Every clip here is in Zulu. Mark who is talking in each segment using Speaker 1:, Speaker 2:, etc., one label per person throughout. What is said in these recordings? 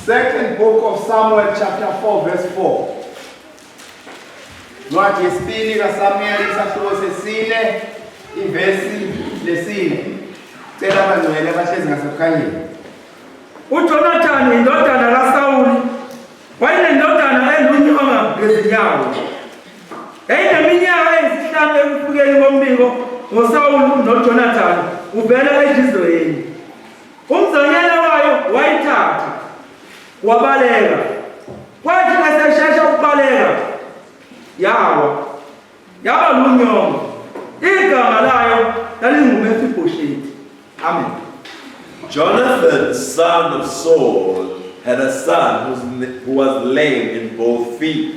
Speaker 1: Second book of Samuel chapter 4 verse 4. Ncwadi yesibili kaSamuel isahluko sesine ivesi lesine. Cela abangcwele abahlezi ngasekhanyeni.
Speaker 2: uJonathani indodana kaSawuli wayenendodana endunyonga ngezinyawo. Yayineminyaka eyisihlanu ekufikeni kombiko ngoSawuli noJonathani uvela ejizweni. Umzanyana wayo wayithatha wabaleka. Kwathi eseshesha ukubaleka yawa yaba lunyonga. Igama layo lalinguMefiboshethi. Amen.
Speaker 3: Jonathan, son of Saul, had a son who was lame in both feet.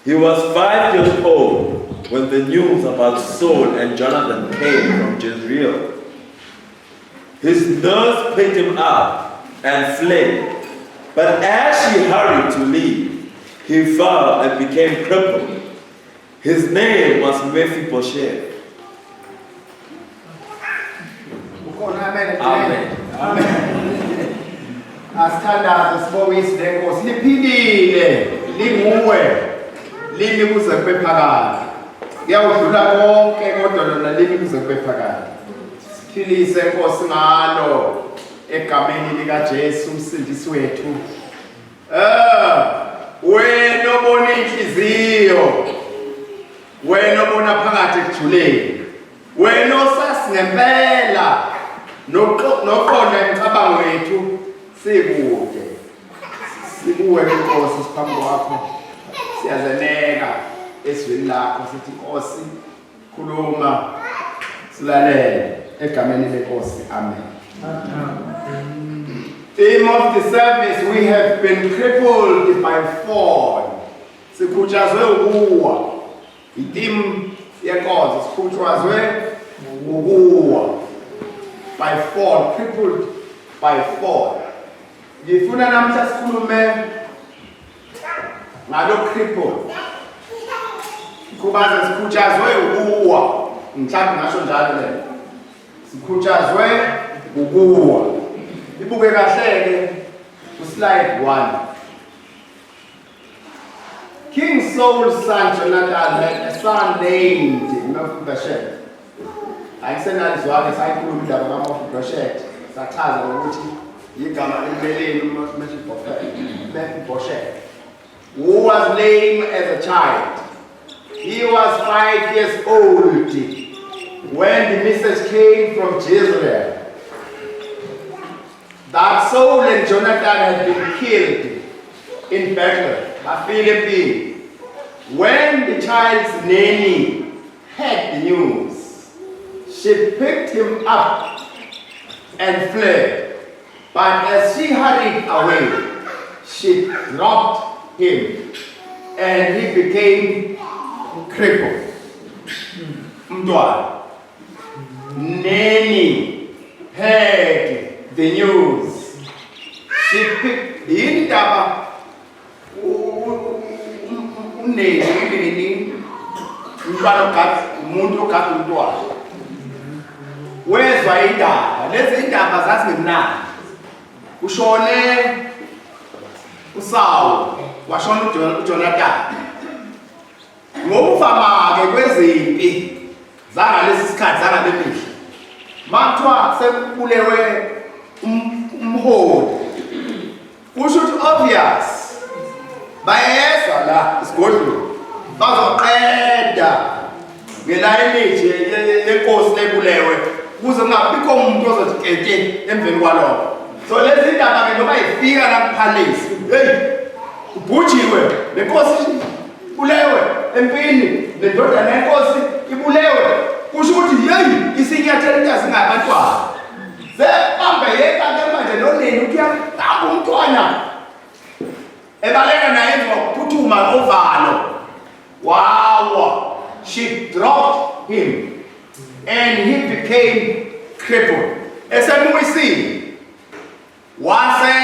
Speaker 3: He was 5 years old when the news about Saul and Jonathan came from Jezreel. His nurse picked him up and fled, but as she hurried to leave, he fell and became crippled. His name was Mephibosheth.
Speaker 1: Amen. Amen. Asithandaze sibonise lenkosi liphilile linguwe limi kuze kube phakade. Kuyawudlula konke kodwa lona limi kuze kube phakade. Siphilise inkosi ngalo egameni lika Jesu umsindisi wethu. Wena obona inhliziyo. Wena obona phakathi ekujuleni. Wena osasi ngempela noqonda imicabango yethu sikude. Sibuwe inkosi siphambi kwakho. Siyazeneka esizweni lakho sithi inkosi khuluma silalele egameni lenkosi. Amen. Theme of the service, we have been crippled by fall. Sikhutshazwe ukuwa. Itheme yenkonzo sikhutshazwe ukuwa. By fall, crippled by fall. Ngifuna namhla sikhulume ngalo crippled. Kuba sikhutshazwe ukuwa. Mhlawumbe ngasho njalo le. Sikhutshazwe ukuwa. Ibuke kahle ke slide 1. King Saul's son Jonathan had a son named Mephibosheth. Ayisenalizwake sayikhuluma indaba kaMephibosheth. Sachaza ukuthi igama lemveleni Mephibosheth. Who was lame as a child. He was 5 years old when the message came from Jezreel that Saul and Jonathan had been killed in battle by Philistine. When the child's nanny heard the news, she picked him up and fled. But as she hurried away, she dropped him and he became crippled. Mtwana. Nanny heard the news. She picked indaba uneni umuntu ogada umntwana. Wezwa indaba, lezi indaba zazingemnandi. Ushone uSaul, washona uJonathan. Ngokuvama ke kwezimpi zangalesi sikhathi zangalemihla. Mathiwa sekubulewe umholi. Kusho ukuthi obvious. Bayezwa la isigodlweni. Bazoqeda ngelayini nje lenkosi lebulewe kuze kungabikho umuntu ozothi kete emveni kwalokho. So lezi indaba ke noma ifika la kuphalisi. Hey, ubhujiwe lenkosi bulewe empini lendodana yenkosi ibulewe. Kusho ukuthi hey isinyathelo yazingabantwana. Sebambe yeka ke manje noneni ukuyaqamba umntwana. Ebaleka naye ngokuphuthuma ovalo. Wow. She dropped him and he became crippled. Esemuisini wase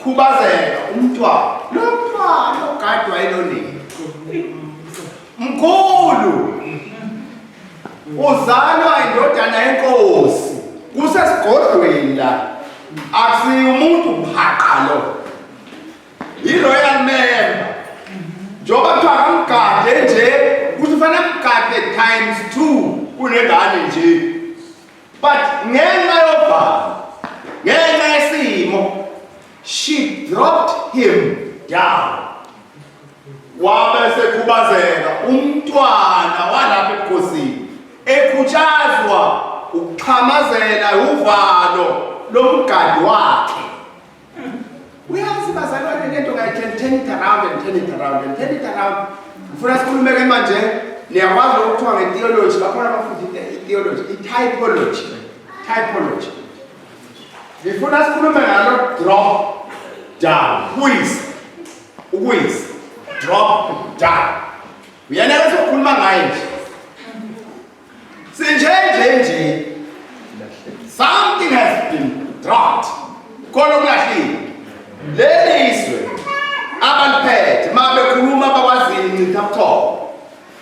Speaker 1: khubazeka umntwana. Lo mntwana ogadwa yilonini. Mkhulu. Uzalwa indodana yenkosi. Kusesigodlweni la. Akusiyo umuntu ubhaqa lo. I-royal member. Njoba kuthiwa kamgade nje, kuthi ufana mgade times 2 kunengane nje. But ngenxa yobhala, ngenxa yesimo, she dropped him down. Wabe sekhubazeka umntwana walapha ebukhosini ekhuthazwa ukuxhamazela uvalo lomgadi wakhe. Uyazi bazalwane lento ngayi turn it around and turn it around and turn it around. Ufuna sikhulume ke manje niyakwazi ukuthiwa ngetheology bakhona abafundi itheology itypology. Typology. Ngifuna sikhulume ngalo drop down. Ukuyisa. Drop down. Uyanele sokhuluma ngaye nje. Sinje. Something has been dropped. Khona kulahlile. Leliswe abaliphethe mabekhuluma bakwazini ncitha buthongo.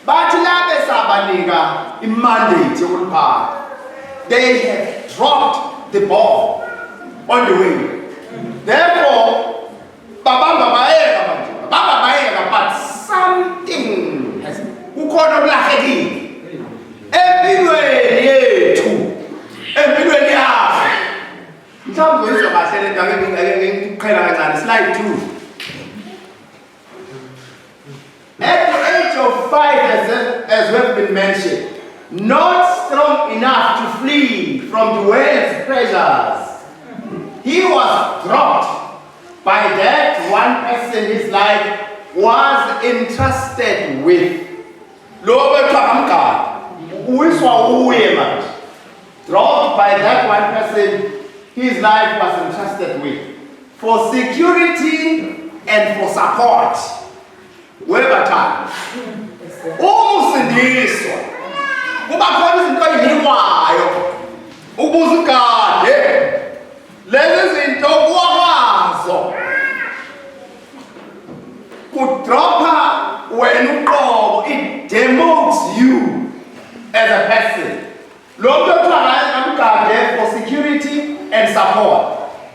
Speaker 1: Bathi labe sabanika imandate yokuliphatha. They have dropped the ball on the way. Therefore, but something has kukhona okulahlekile empilweni yethu, empilweni yakho. Mhlawumbe uyizwa kahle le nto ngikuqhela kancane. Slide 2. At the age of 5, as we have been mentioned, not strong enough to flee from the world's pleasures, he was dropped by that one person his life was entrusted with. Dropped by that one person his life was entrusted with for security and for support. Whatever time. Umusindiswa. Kuba khona izinto ezinikwayo. Ubuzigade. Lezi zinto kuwakwazo. Kudropha wena uqobo, it demotes you as a person. Lokho kuthiwa for security and support.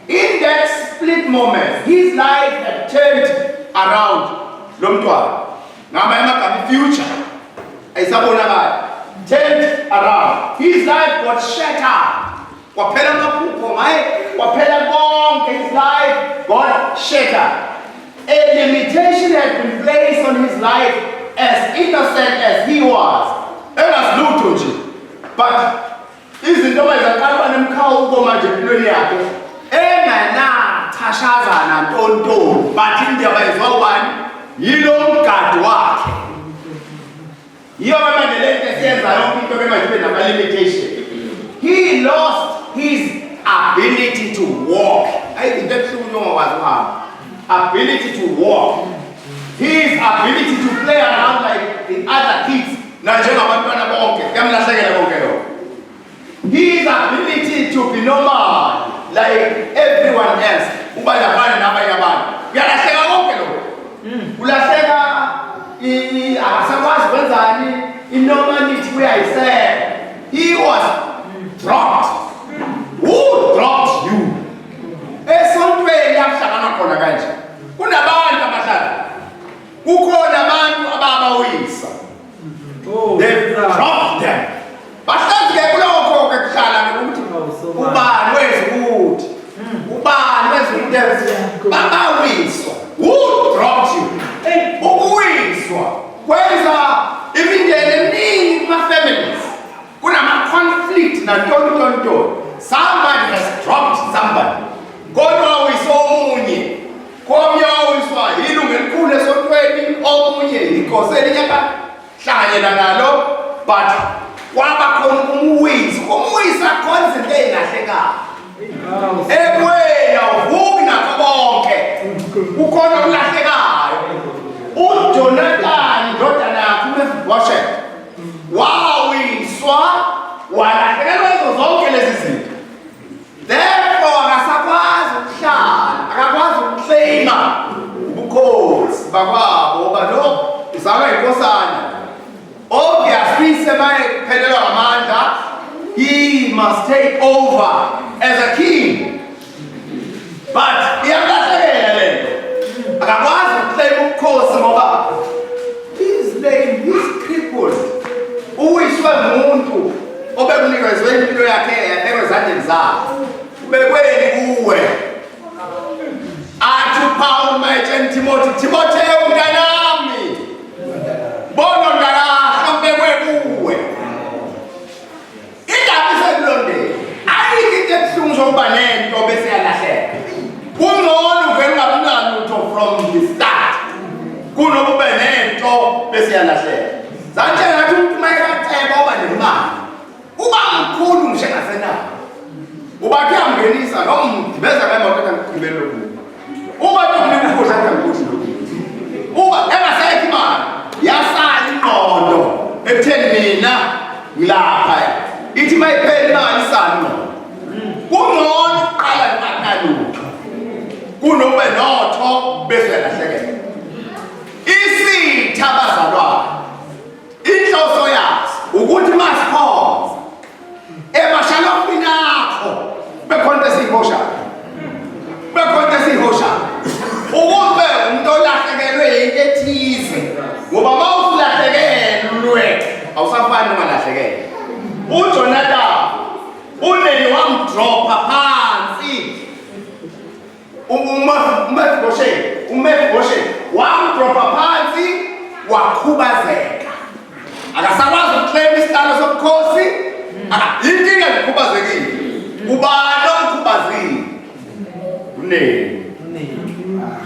Speaker 1: In that split moment, his life had turned around. Lomtwana. Ngamanye amagama future. Ayisabonakala. Turned around. His life got shattered. Kwaphela amaphupho ngaye, kwaphela konke, his life got shattered. A limitation had been placed on his life, as innocent as he was. Engasilutho nje. But izinto ezaqala nemkhawuko manje empilweni yakhe enganachashazana ntontoni, but indaba izwa ubani yilo mgadi wakhe. Yiyo manje lento esiyenza yonke into manje ibe nama limitation. He lost his ability to walk. Ayinto ebuhlungu ongakwazi ukuhamba. Ability to walk. His ability to play around like the other kids. Na njengabantwana bonke kuyamlahlekela konke lokho. His ability to be normal like everyone else. Uba labana nabanye abantu. Kuyalahleka konke lokho. Ulahleka akasakwazi kwenzani inormality uyayisela. He was dropped. Who dropped you? Esontweni yakuhlangana khona kanje. Kunabantu abahlala. Kukhona abantu ababawisa. They dropped them. Bahlazike kulokho ke kuhlala ukuthi ubani wezikuthi. Ubani wezikuthi babawiswa. Who dropped you? Ukuwiswa kwenza imindeni eminingi kuma families. Kunama conflict na tonto. Somebody has dropped somebody. Kodwa wisomunye. Komnye wiswa ilungu elikhulu esontweni, omunye inkoseli nyaka hlanganyela nalo, but kwaba khona umwisa khona izinto ezilahlekayo. Ekwena uvuki nakho bonke. Ukhona ukulahlekayo. uJonathan indodana yakhe uMephibosheth wawiswa walahlekelwa ezo zonke lezi zinto. Therefore akasakwazi ukuhlala, akakwazi ukuclaima ubukhosi bakwabo ngoba lo izalwa inkosana. Obviously sebayephelelwa amandla, he must take over as a king. umuntu obekunikezwe impilo yakhe yabekwa ezandleni zakhe ubekweni kuwe athi uPaul mayitshela Timotheo mntanami bona mntanami ubekwe kuwe indaba isekulondeni ayikho into ebuhlungu sokuba nento bese yalahleka kungcono uvele ungabinalo lutho from the start kunokuba nento bese yalahleka zanje ngathi umuntu mayekaceba oba nemali uba mkhulu ngisho engasenayo ubathi amngenisa noma umdibeza ngemoto engigibele lokhu uba kumnika ukudla ngakudla lokhu uba engasekho imali yasala ingqondo ekutheni mina ngilapha ithi mayiphela imali isala ingqondo kungcono uqala nalutho kunobe notho bese yalahlekela isitha abazalwane inhloso yazo ukuthi masikhonza emashalofini akho bekhonto esiyihosha ukube umuntu olahlekelwe yinto ethize ngoba uma usulahlekelwe awusafani ungalahlekelwe uJonathan uneni wamdropha phansi uMefiboshethi wamdropha phansi wakhubazeka akasakwazi ukuclaim isitalo sobukhosi inkinga ngikhubazekile ubani omkhubazile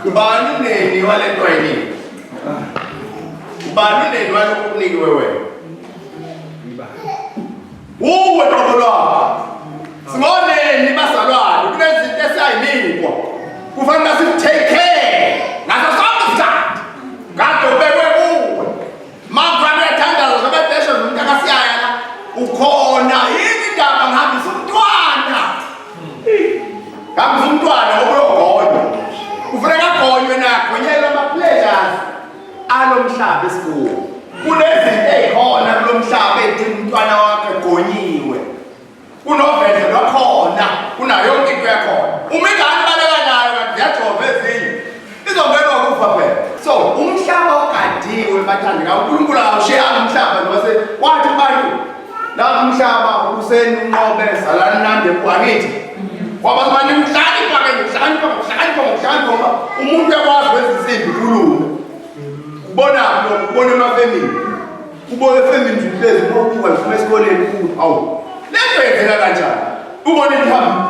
Speaker 1: ubani uneni walento ayini ubani uneni walokho okunikiwe wena uwe qobo lwakho singoneni bazalwane kunezinto esiyayinikwa kufanele sitake care ngaso sonke isikhathi kade ubekwe kuwe magrande yathandaza zobedesho zomntakasiyaya la ukhona yini indaba ngihambisa umntwana obuyogonywa kufuneka agonywe nagonyelwe ama-pleasures alomhlaba esikuwo kunezinto ey'khona kulo mhlaba ey'dinga umntwana wakho egonyiwe kunoveze lwakhona kunayo yonke into yakhona uma ingane ibaleka nayo kanti ziyajova ezinye izongenwa kufa phela so umhlaba ogadiwe bathandi kaNkulunkulu awushiyanga umhlaba nose wathi abantu lapho umhlaba useni unqobe salani nande kwangithi ngoba manje umhlaba ngoba umuntu uyakwazi kwenza isimbi kulunga ubona ubona emafemini ubona efemini nje ngokuba ngifuna esikoleni kuthi awu lento yenzeka kanjani ubona ihamba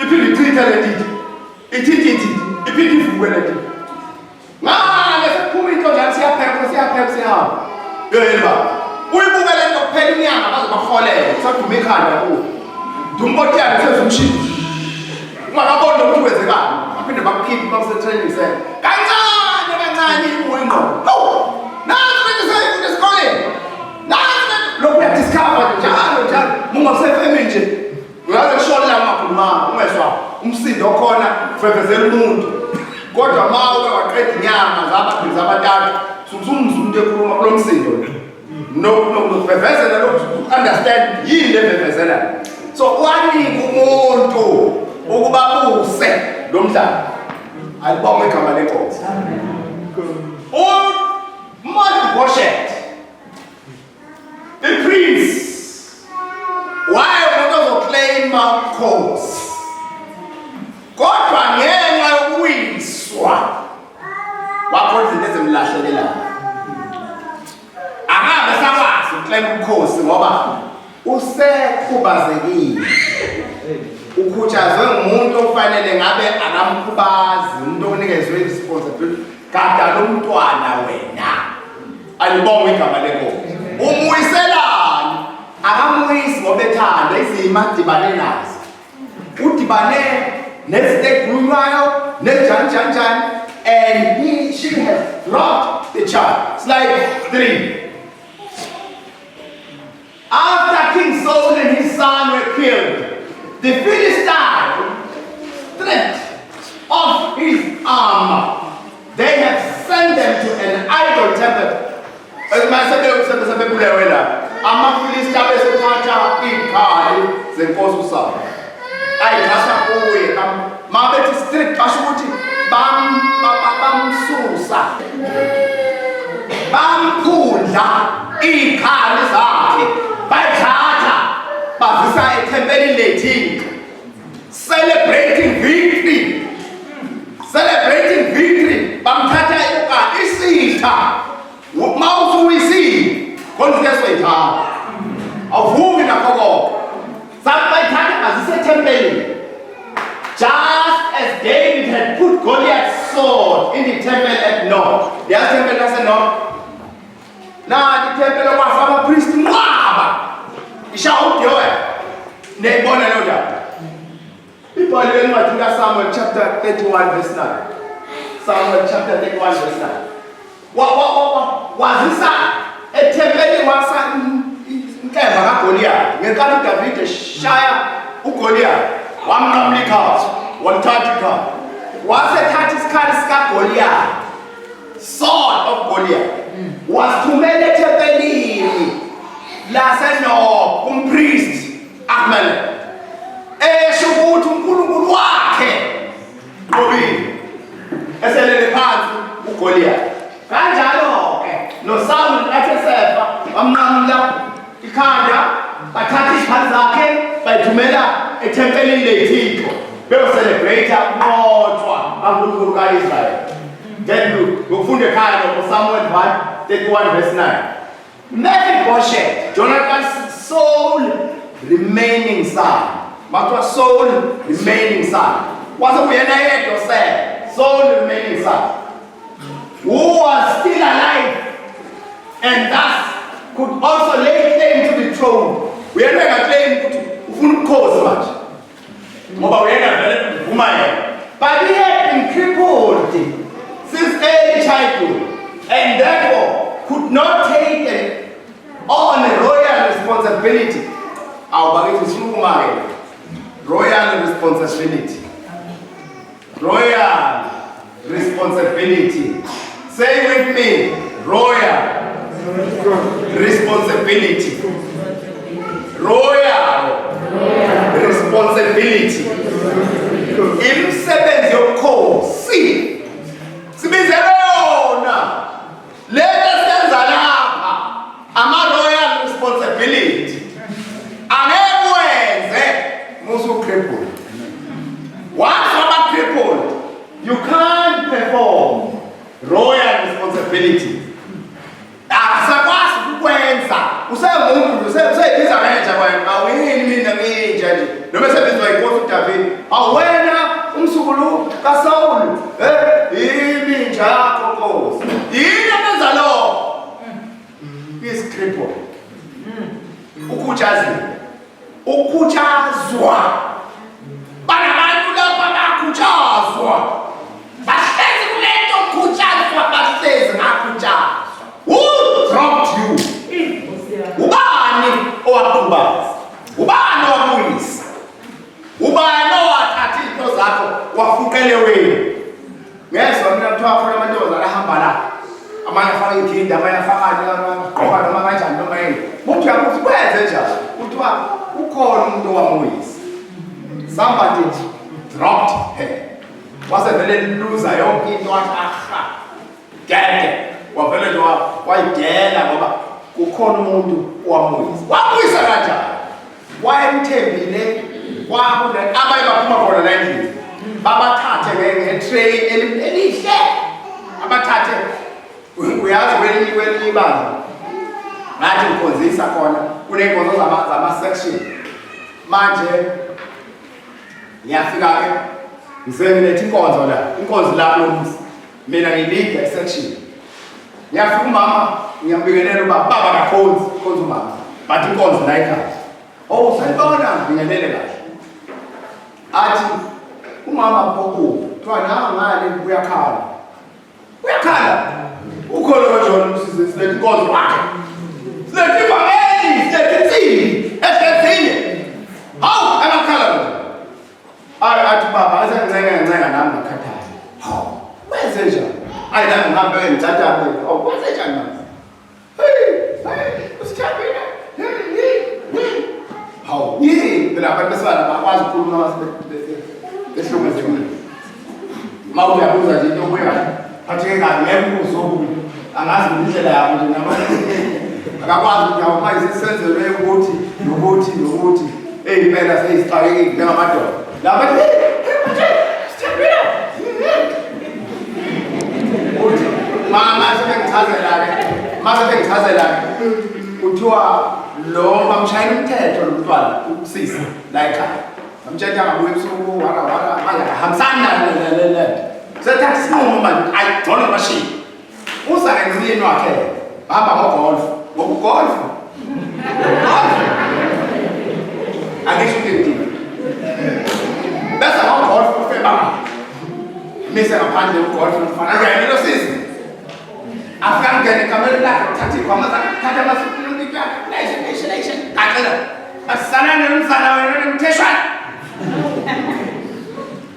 Speaker 1: iphinde ichitha letithi iphinde ivuke letithi ngale sekuphuma into njalo siyaphepha siyahamba yeba uyibuka lento kuphela inyanga baze baholela saduma ekhanda kuwo dumpoti yakhe sezumshini ungakaboni ukuthi kwenzekani baphinde bakukhiphe bakusetraining center kancane uyingqondo hawu nansi into seyifunda esikoleni nansi lokhu uyadiscover njalo mungasefemini nje uyaze kushonela amakhuluma ungezwa umsindo okhona kufefezela umuntu kodwa ma uke waqeda inyama zabaphili zabathathu sumsumza umuntu ekhuluma kulo msindo nokufefezela lokhu understand yini efefezela so wanika umuntu ukuba buse lo mhlaba alibonge igama lenkosi uMefiboshethi the prince waye umuntu ozoclaima ukhosi kodwa ngenxa yokuwiswa wakhona izinto ezimlahlekelayo akabe sakwazi ukuclaima ukhosi ngoba usekhubazekile ukhutshazwe ngumuntu ofanele ngabe akamkhubazi umuntu onikezwe responsibility kadala umntwana wena alibonge igama lenkosi umuyiselani akamuyisi ngoba ethanda izimo adibane nazo udibane nezinto ekhulunywayo nejanjanjani and she has dropped the child. Slide 3. After King Saul and his son were killed, the Philistines stripped off his armor. They have sent them to an idol temple. Ama-Philistines besethatha izikhali zenkosi uSaul. Ayithatha kuye mabethi strict basho ukuthi bamsusa bamphundla izikhali zakhe ethempelini lethixo, celebrating victory. Celebrating victory. Bamthatha okanye isitha. Mawuthi uyisini, konke soyithatha. Awuvumi nakho konke. Sabayithatha azisethempelini. Just as David had put Goliath's sword in the temple at Nob. There's temple at Nob. Now the temple of our priest Mwaba. Ishaut yoe. Nebona loda. People learn what in Samuel chapter 31 verse 9. Samuel chapter 31 verse 9. Was this a temple wasa nkemba ka Goliath? Ngekati David shaya uGoliath. Wamnamlika, wamthathika. Wasethatha isikhali sika Goliath. Sword of Goliath. Wasithumela ethempelini laseNob kumpriest Ahmed. Esho ukuthi uNkulunkulu wakhe qobile. Eselele phansi uGoliath. Kanjalo ke noSaul athi sefa wamnqamla ikhanda bathatha izikhali zakhe bayithumela ethempelini lethixo beyocelebrate ukunqotshwa kaNkulunkulu kaIsrael. Then ngokufunde ekhaya ngoSamuel 1:31 verse 9. Mephibosheth, Jonathan's sole remaining son. Matwa sole remaining son. Was uyena yedwa sole remaining son. Who was still alive and thus could also lay claim to the throne. Uyena engaclaim ukuthi ufuna ukukhosi manje. Ngoba uyena vele uvuma yena. But he had been crippled since early childhood and therefore could not take on a royal responsibility. Royal responsibility. Royal responsibility. Say with me, royal responsibility. Royal responsibility. Imsebenzi yobukhosi. Sibizele yona. Leta senza lapha ama royal responsibility. Angekwenze musu crippled. Once you are crippled, you can't perform royal responsibility. Asakwazi ukwenza. Usemuntu useyibiza manager wena. Awuyini mina nginja nje. Noma sebizwa inkosi uDavid. Awena umsukulu kaSaul. Yini njalo Nkosi. Yini abenza lo? He is crippled. Ukuchazwa. Banabantu lapha bakuchazwa. Bahlezi kulento ukuchazwa bahlezi ngakuchazwa. Who dropped you? Ubani owaqhubaza? Ubani owabuyisa? Ubani owathatha into zakho wafuqele wena? Ngezwe mina kuthiwa khona amantombazana ahamba la. Amanye afaka ikhindi, amanye afaka qoba noma kanjani noma yini. Muthi yakuthi kwenze njani? Kuthiwa ukhona umuntu owamuyisa. Somebody dropped her. Wasevele luza yonke into wathi aha. Gede. Wavele nje wayigela ngoba kukhona umuntu owamuyisa. Wamuyisa kanjani? Wayemthembile kwabo abanye baphuma khona la endlini. Babathathe ngetray elihle. Abathathe uyazi kwelinye ibanga. Ngathi ngikhonzisa khona kunenkonzo zama section. Manje ngiyafika ke ngisebenza inkonzo la. Inkonzo la lomzi. Mina ngilida section. Ngiyafika umama ngiyambingelela uba baba kakhonzi konzo umama. Bathi inkonzo la ekhaya. Oh sanibona ngibingelele kahle. Athi umama mphoko kuthiwa ngale uyakhala. Uyakhala. Ukholo kaJohn usize silethe inkonzo wakhe. Silethe ibangeli, silethe insini, esilethe. Hawu akakhala nje. Athi baba asencenga nami ngakhathala. Hawu wenze njani? Ayi la ngihambe ngithatha apha. Hawu wenze njani manje? Hey, usithabile. Hawu yini phela abantu besifana bakwazi ukukhuluma behlongezekile. Uma uyabuza nje into kuya athi ngani ngembuzo okubi angazi indlela yakho nje nama akakwazi ukuthi awumayisenzelwe ukuthi nokuthi ey'mpela seyizixakekile njengamadoda laba uthi mama sebengichazela-ke kuthiwa lo bamshayela umthetho lo mntwana usisi la ekhaya bamtshela angabuye ebusuku hambisani nalento sethi akusinqumo manje ayigcone mashini uza-ke nomyeni wakhe hamba ngogolf ngokugolf angisho into bese ngogolf ufebanga mise ngaphandle ugolf mfana lo sisi afika ngene ekamelo lakhe thatha ikhwama thatha amasuku nation qaqela asanane nomzana wena nomtheshwana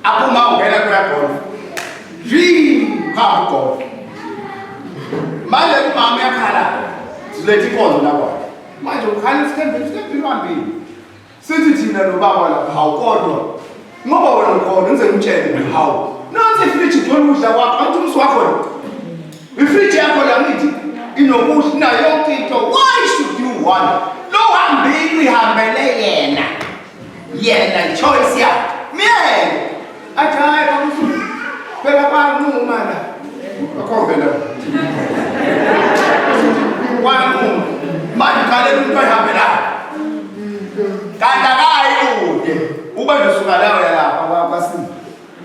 Speaker 1: aphuma ungena kuya golf hamba golf manje umama uyakhala silethe inkonzo lapha manje ukhala isikhembeni wambili sithi thina nobaba lapha hawu kodwa ngoba wena ukhona ngize ngitshele hawu nansi ifriji idona ukudla kwakho angithi umsi wakho ifriji yakho la ngithi inokudla nayo yonke into why should you want lo hambile ihambele yena choice yakhe myeke athi hayi bakusuku phela kwanquma la akhombe la kwanquma manje khalela umuntu oyihambela kanti akayikude ube ndosuka lawo yalapha kwasini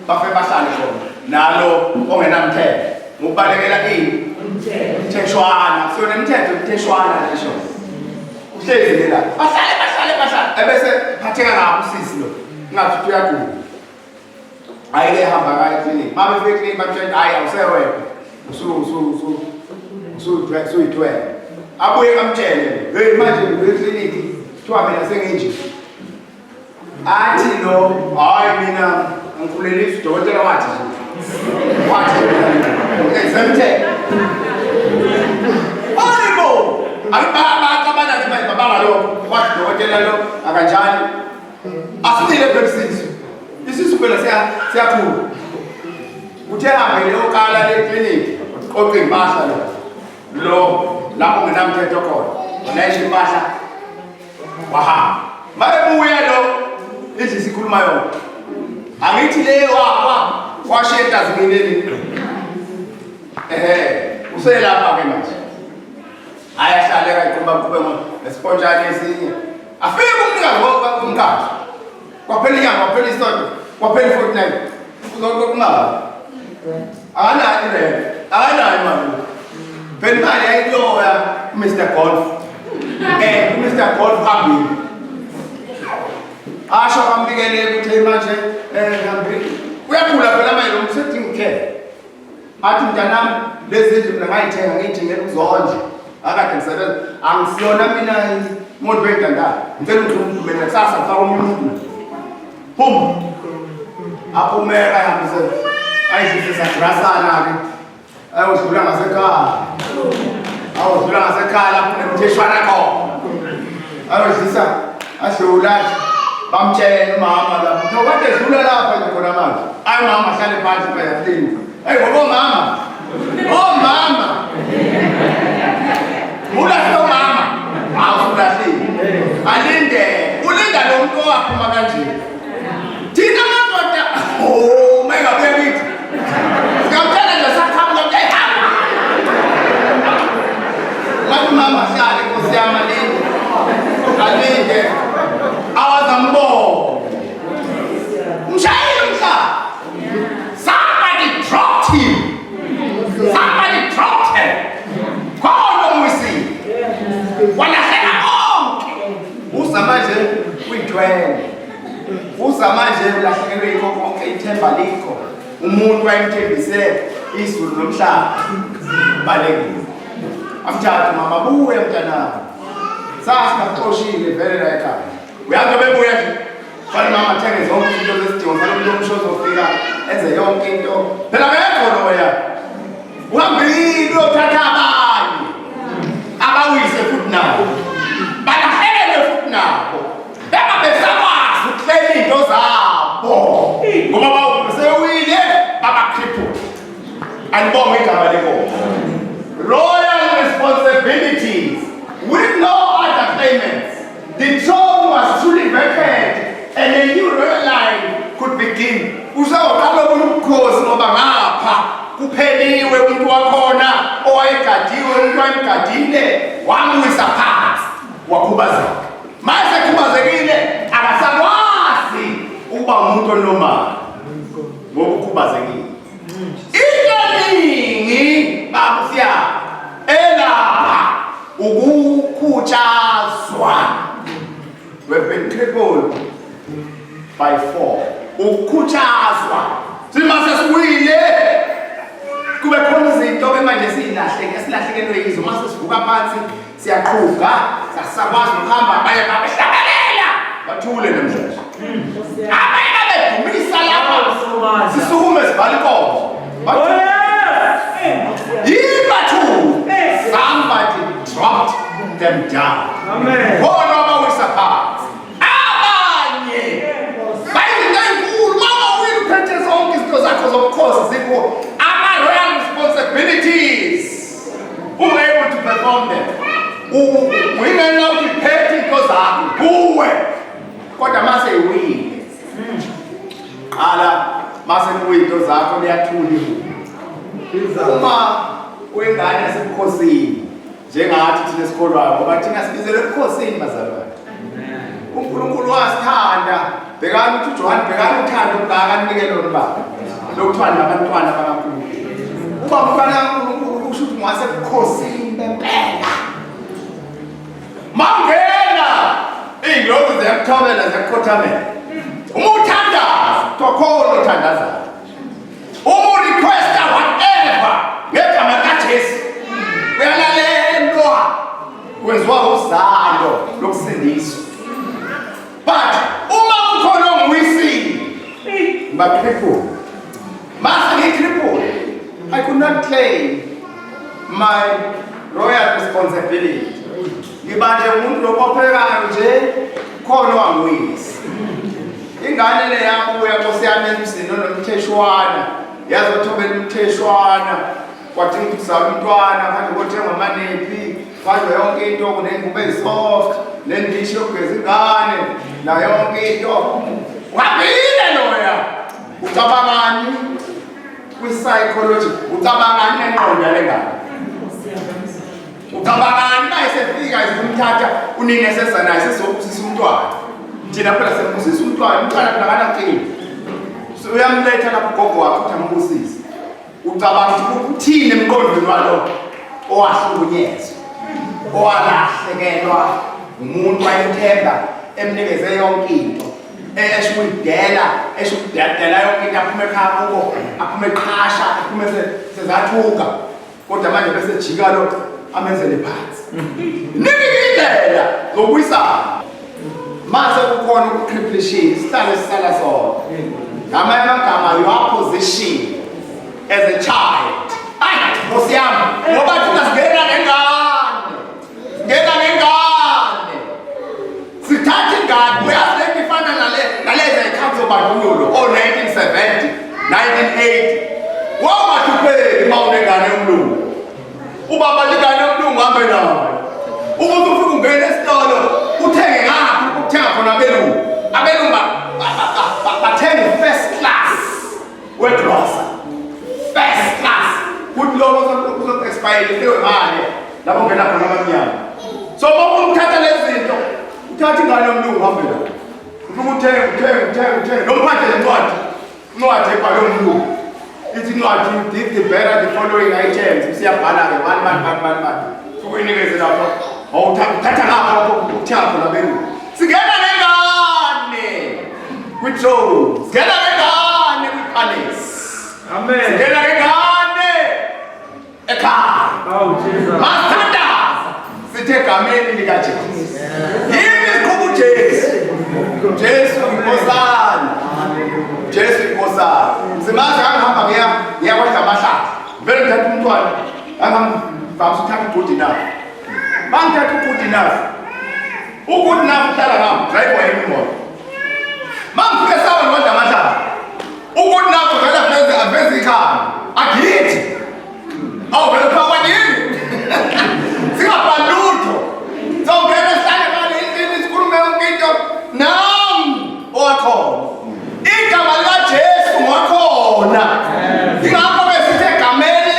Speaker 1: bafe bahlale khona nalo ongenamthetho ngokubalekela ini umtheshwana siyona imithetho umtheshwana lesho uhlezi la bahlale ebese phatheka ngapha usisi lo ngathi uyagula ayike hamba kaye clinic mabe fike clinic bamtshela hayi awusewena usuyithwele abuye kamtshele hey manje clinic kuthiwa mina senginje athi lo hayi mina ngifulelisa udokotela wathi semthetho hayibo ababana nje baba lo wathi udokotela lo akanjani asithile bebisizo isisu phela siyakhula uthe hambele okala le clinic qoqe impahla lo lapho ngenamthetho khona unayisho impahla wahamba mayebuya lo ithi sikhuluma yona angithi le washeda zingeneni uselapha ke manje ayahlaleka iqhubeka kube ngesponjane esinye afike umnikazi womkakhe kwaphela inyanga kwaphela isonto kwaphela i-fortnight uzokungaba akanayo irent akanayo imali phela imali yayiloya Mr. Golf Mr. Golf hambile asho kwambikele ukuthi manje hambile uyakhula phela manje lo msetting care athi mntanami lezi zinto mina ngayithenga ngiyithengela ukuzondla akade ngisebenza angisiyona mina umuntu wendandala ngicela ukuthi mina kusasa ngifaka umuntu pum aphumeka yambise ayidlise sagrasana-ke ayodlula ngasekhaya lapho nemtheshwana khona ayodlisa adlulathi bamtshela umama lapho kuthiwa kade edlula lapha nje khona manje ayi mama ahlale phansi phela hey ngoba omama ulahle umama awusulahlile alinde ulinda lo muntu owaphuma kanje thina madoda mengabuye kithi sikamtshela nje sakhamba ukuthi hamba wathi mama hlale nkosi yami alinde awazambona umshayeli umhlaba somebody dropped him khona umwisi walahleka konke usamanje kuyithwele usamanje ulahlekelwe yikho konke ithemba likho umuntu wayemthembise izulu nomhlaba balekile amthatha mama buye mntanami sasinaxoshile vele la ekhaya uyazi bebuya nje fana mama athenge zonke izinto zesidingo fana umuntu omshoza ofika enze yonke into phela akekho loya uhambile uyothatha abanye abawise futhi nabo balahlekele futhi nabo besakwazi ukuhlela into zabo ngoba bawusewile baba-crippled andibonge igama lenkomo royal responsibilities with no other claimants. The throne was truly vacant. Esheliwe umuntu wakhona owayegadiwe umuntu wayemgadile wamwisa phansi wakhubazeka. Mase khubazekile akasakwazi ukuba umuntu onormal ngokukhubazekile. Iningi babusiya elapha ukukhutshazwa. We've been crippled by 4. Ukukhutshazwa. Simase siwile kube khona izinto manje silahlekelwe yizo mase sivuka phansi siyaqhuga sasakwazi ukuhamba abanye babehlabelela bathule namhlanje. Abanye babedumisa lapha sisukume sibhala inkomo. Somebody dropped them down.
Speaker 2: Amen.
Speaker 1: Khona abawisa phansi. Abanye bayizinto ezinkulu mama uyiphethe zonke izinto zakho zobukhosi zikho ama-royal responsibilities. Unable to perform them. Uyingena ukuphethe into zakho kuwe. Kodwa mase iwile. Qala mase kuyinto zakho liyathula. Uma wengane yasebukhosini njengathi thina esikholwayo ngoba thina sibizelwe ebukhosini bazalwane. uNkulunkulu wasithanda bhekani ukuthi uJohn bhekani uthando ongaka anikele lona baba lokuthanda abantwana bakaNkulunkulu. Uba umfana kaNkulunkulu kusho ukuthi ngasebukhosini bempela. Mangena iy'ndlovu ziyakuthobela ziyakukhothamela. Uma uthandaza kuthiwa uthandazayo. Uma requesta whatever ngegama likaJesu uyalalelwa kwenziwa uzalo lokusindiswa. But uma ukhona ongiwisile ba-crippled. Mase ngi-crippled, I could not claim my royal responsibility. Ngibanje umuntu lobophekayo nje khona wangiwisa. Ingane le yabuya Nkosi yami emzini nomtheshwana yazothobela umtheshwana kwadinga ukuthi kuzalwe umntwana manje kothenga amanephi fazwe yonke into kunengubo ezisoft nendishi yokugeza ingane na yonke into wabile loya. Ucabangani kwi-psychology? Ucabangani nengqondo yale ngane? Ucabangani mayesefika izimthatha unini esesanayo sesizobusisa umntwana? Thina phela sembusisa umntwana phela kanaqini. Uyamletha lapho ugogo wakho uthi ambusise. Ucabanga ukuthi uthini emqondweni walo owahlukunyezwa, owalahlekelwa umuntu wayemthemba emnikeze yonke into, eshukudela yonke into aphume ekhaya kubo, aphume eqhasha, aphume sezathuka. Kodwa manje bese jika lo amenzele phansi. Indlela zokuyisana. Mase kukhona ukucrippletion, sihlale sisala sona. Ngamanye amagama your position as a child. Hayi, Nkosi yami, ngoba thina singena nengane. Sithatha ingane, uyazi le nto ifana nalezi ey'khathi zobandlululo, 1970, 1980. Wawungathupheki uma unengane yomlungu. Ubaba ingane yomlungu uhambe nayo. Umuntu ufika ungena esitolo, uthenge ngaphi ukuthenga khona abelungu. Abelungu bathenge first class wegrosa. First class. Good Lord uzo-expire leyo mali lapho ngena khona abamnyama. So uma uthatha lezi zinto, uthatha ingane yomlungu uhambe nayo. Ufika uthenge nomphathe lencwadi. Incwadi ebhalwe umlungu. Ithi incwadi dig the better the following items. Siyabhala-ke one. Ukuyinikeze lapho. Awuthatha ngapha lapho ukuthenga khona abelungu. Singena nengane kwi-throne. Singena nengane kwi-palace.
Speaker 2: Amen.
Speaker 1: Singena nengane ekhaya.
Speaker 2: Oh, Jesus.
Speaker 1: Masithandaza sithe egameni likaJesu. Yini isikhulu Jesu? Jesu inkosana. Jesu inkosana. Simazi angihamba ngiya kwaDlamahlala. Vele ngithatha umntwana. Angivamisa ukuthatha ugood enough. Mangithatha ugood enough. Ugood enough uhlala ngami, driver yami imoto. Mangifike sawa kwaDlamahlala. Ugood enough vele aveze ikhaya. Akithi. Awu vele phakwa yini? Singabhalutho. Sawungena sihlale ngale endlini sikhulume yonke into. Nami owakhona. Igama likaJesu ngakhona. Ingakho besithe egameni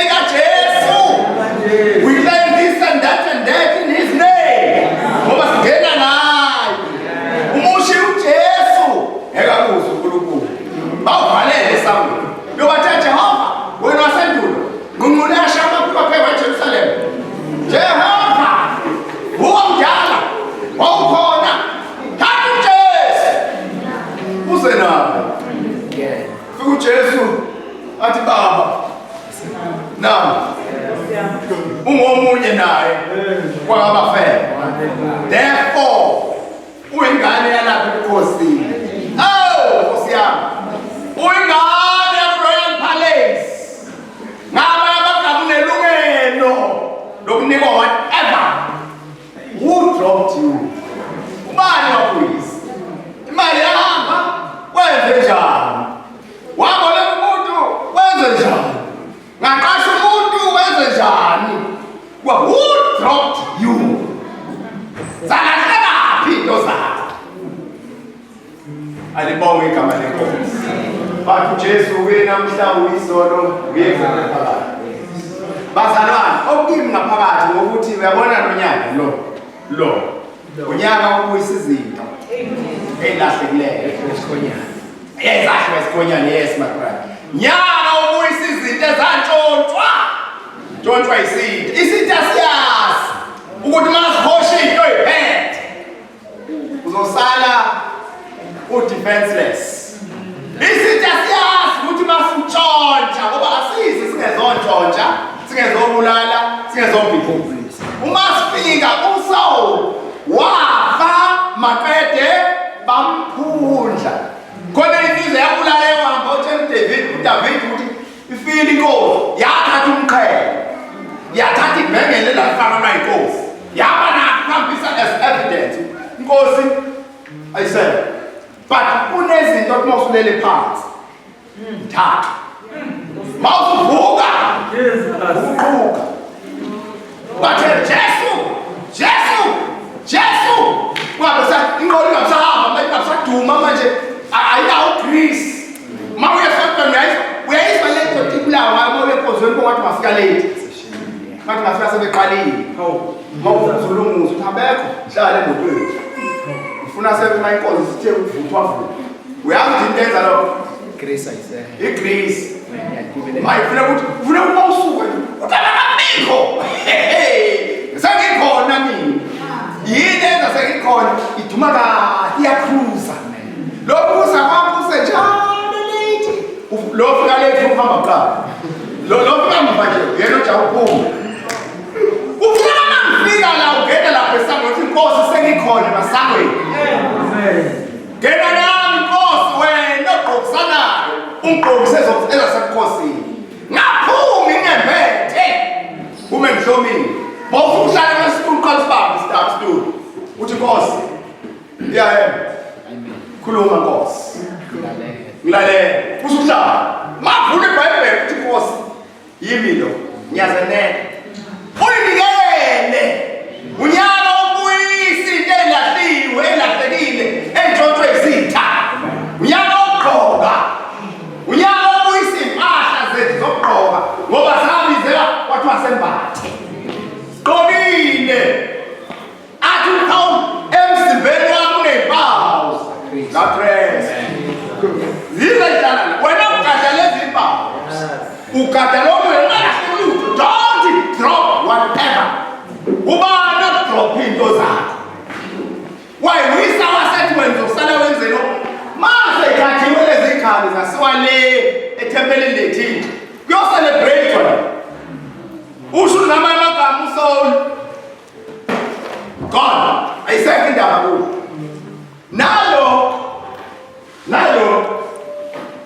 Speaker 1: Alibonge igama lenkosi. Bathi uJesu uye namhla uyizolo uyeza ngaphakathi. Bazalwane, okuyimi ngaphakathi ngokuthi uyabona nonyaka lo. Unyaka ubuyisa izinto. Elahlekileyo esikhonyana. Ezahle esikhonyana yes my brother. Nyaka ubuyisa izinto ezantshontshwa. Ntshontshwa isinto. Isinto asiyazi ukuthi masihosha into oyiphethe. Uzosala defenseless. Isinto asiyazi ukuthi masintshontsha ngoba asisi singezontshontshha, singezobulala, singezobhibhisa. Uma sifika uSaul wafa maqede bamphundla. Khona insizwa yabulala ehamba utshela uDavid ukuthi ifile inkosi yathatha umqhele. Yathatha ibhengele lafana nayinkosi. Yaba nakuhambisa as evidence. Inkosi ayisele. But kunezinto ukuthi mawusulele phansi. Thatha. Mawuvuka. Uvuka. Bathe Jesu. Kwabe sa ingqondo ingasahamba, manje ingasaduma manje ayinawo Greece. Mawuyefika uyayizwa lento tibulawa mawuyekozweni kongathi mafika late. Ngathi mafika sebeqalile. Mawuzulunguza ukuthi abekho hlala emotweni. Ufuna sema inkosi sithe uvuthwa. Uyazi into enza lo Greece ayise. iGreece. Mayifuna ukuthi ufuna ukusuka. Utabakabikho. Sengikhona mina. Yini enza sengikhona iduma kahle iyakruza. Lokhuza kwakho senjalo late. Lo fika late uhamba kuqala. Lo fika mva nje yena uja uphuma. Ufuna mangifika la ungena lapha esangweni inkosi sengikhona basangweni. Ngena nami inkosi wena ogqokisanayo ungqokise ezasebukhosini. Ngaphuma ingembethe. Ume mhlomini. Bawuhlala ngesitulo qala sibambe isitulo. Uthi inkosi. Amen. Khuluma Nkosi. Ngilalela. Usuhlala. Mavula iBhayibheli uthi inkosi yimi lo. Ngiyazenela. Uyinikele. Unyaka ubuyisa into elahlekile, entshontshwe izitha. Unyaka ogqoka. Unyaka ubuyisa impahla zethu zokugqoka ngoba sabizela kwathiwa sembathe. Gqokile. Athi ukhawula emzimbeni wakho unempawu. Lapress. Zizajana wena ugada lezi impawu. Ugada lokho wena don't drop whatever. Uba not drop into zakho. Why we saw set when uzosala wenzelo mase ikhathiwe lezi ikhali zasiwa le ethempelini lethu. Kuyo celebrate wena. Usho nama amagama uSaul. God, ayisekho indaba kuyo. Nalo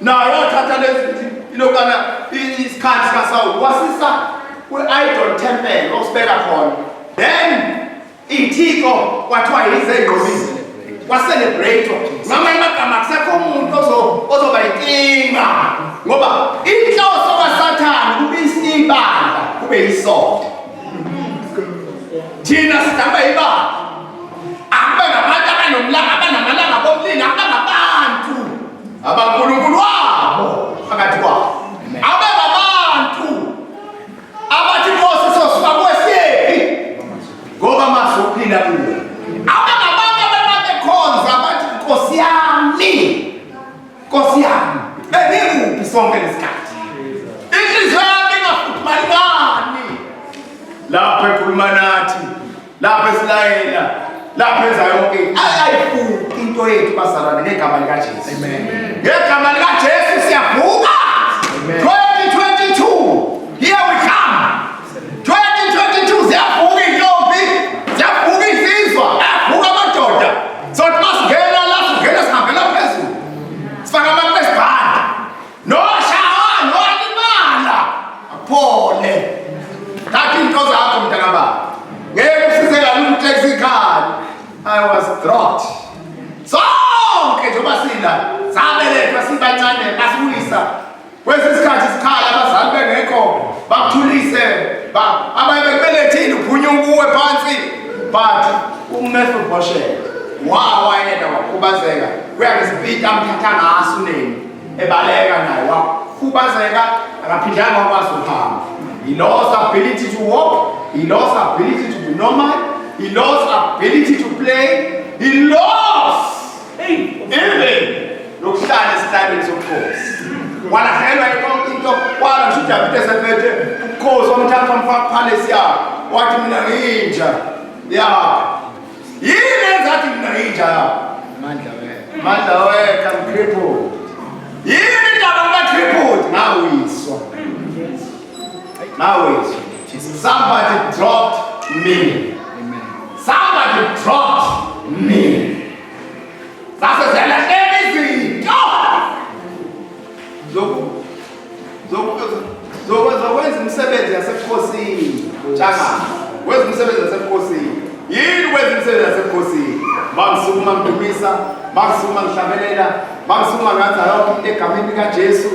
Speaker 1: nayo thatha lezi ilokana isikhathi kaSaul wasisa kwi-idol temple osibeka khona. Then ithiko kwathiwa yizengqobisi kwacelebrate ngamanye amagama akusekho umuntu ozoba yinkinga ngoba inhloso kaSathane kube isibandla kube isonto. Thina sidamba ibandla akube ngabantu abanamalanga bomlilo akube ngabantu abankulunkulu wabo phakathi kwabo. Abe ngabantu abathi Nkosi sosuka kwesiphi ngoba masuphila kuwe. Abe ngabantu ababekhonza abathi Nkosi yami bengikuphi sonke lesikhathi. Inhliziyo yami ingafuthumalingani lapho ekhuluma nathi, lapho esilayela, lapho enza yonke ayifuki into yethu bazalwane ngegama likaJesu. Amen. Ngegama likaJesu siyavuka. Amen. 2022 here we come. 2022 ziyavuka intombi, ziyavuka insizwa, ziyavuka amadoda. So masingena la singena sihambela phezulu. Sifaka amakesibhanda. Noshawa nolimala. Aphole. Thatha into zakho mntakababa. Ngeke usize kalula ekhaya. I was dropped. Sonke njengoba sila sabelethwa sibancane basibuyisa. Kwesisikhathi sikhala abazali bengekho bakuthulise abanye bekubelethile uphunyuka uwe phansi but uMephibosheth wayenda wakhubazeka kuyakuzipita amthatha ngaso nini ebaleka naye wakhubazeka akaphindanga wakwazi ukuhamba. He lost ability to walk, he lost ability to be normal, he lost ability to play, he lost even lokuhlala esihlabeni sobukhosi. Walahelwa into wala ngisho uDavide esephethe ubukhosi wamthatha wamfaka phansi yakhe wathi mina nginja ya yini enzathi mina nginja mandla weka crippled. Yini indaba ka crippled ngawiswa. Somebody dropped me. Somebody dropped me. Sasezela izinto zokwenza umsebenzi yasebukhosini. Chaka wenza umsebenzi yasebukhosini. Yini wenza umsebenzi yasebukhosini? Mangisukuma ngidumisa, mangisukuma ngihlabelela, mangisukuma ngathi ayonke egameni likaJesu.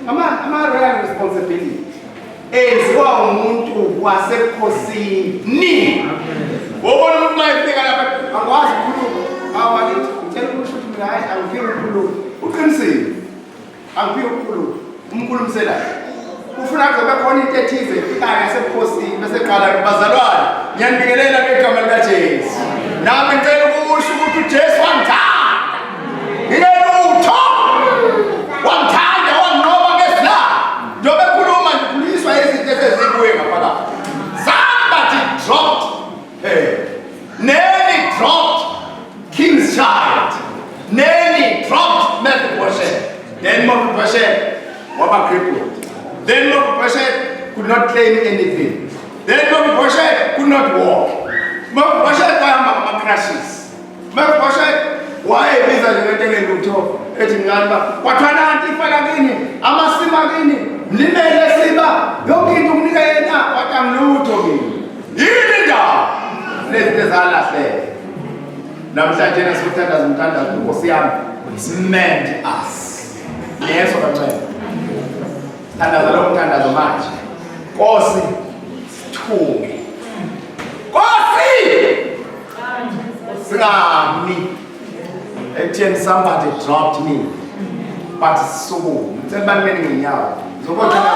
Speaker 1: Ama-real responsibility enziwa umuntu wasebukhosini. Wobona umuntu mayefika lapha angikwazi ukukhuluma. Awakithi ngitshela ukuthi mina hayi angifiki ukukhuluma. Uqinisile. Angifiki ukukhuluma. Umkhulumisela. Ufuna kuzobe khona into ethize ifikayo yasebukhosini bese qala bazalwane. Ngiyanibikelela ngegama likaJesu. Nami ngicela ukusho ukuthi uJesu wangithanda. Ngilelutho. Wangithanda wanqoba ngesilanga. Njobe khuluma ngikhuliswa izinto esezibuye ngaphakathi. Somebody dropped her. Nearly dropped King's child. Nearly dropped Mephibosheth. Then Mephibosheth was crippled. Then Mephibosheth could not claim anything. Then Mephibosheth could not walk. Mephibosheth was crashes. Mephibosheth wayebiza njengenteleni lutho ethi ngani kwathana anti ifaka kini amasima kini mlimele siba yonke into ukunika yena kwatangilutho kini. Yini ndaba lezi ezalahleka. Namhlanje nesithandaza umthandazo Nkosi yami mend us. Yeso kancane. Thandaza lo mthandazo manje. Nkosi sithuke. Nkosi! Singami. Ekutheni somebody dropped me. But so ngicela nginyawo. Zokuthanda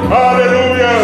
Speaker 4: Hallelujah.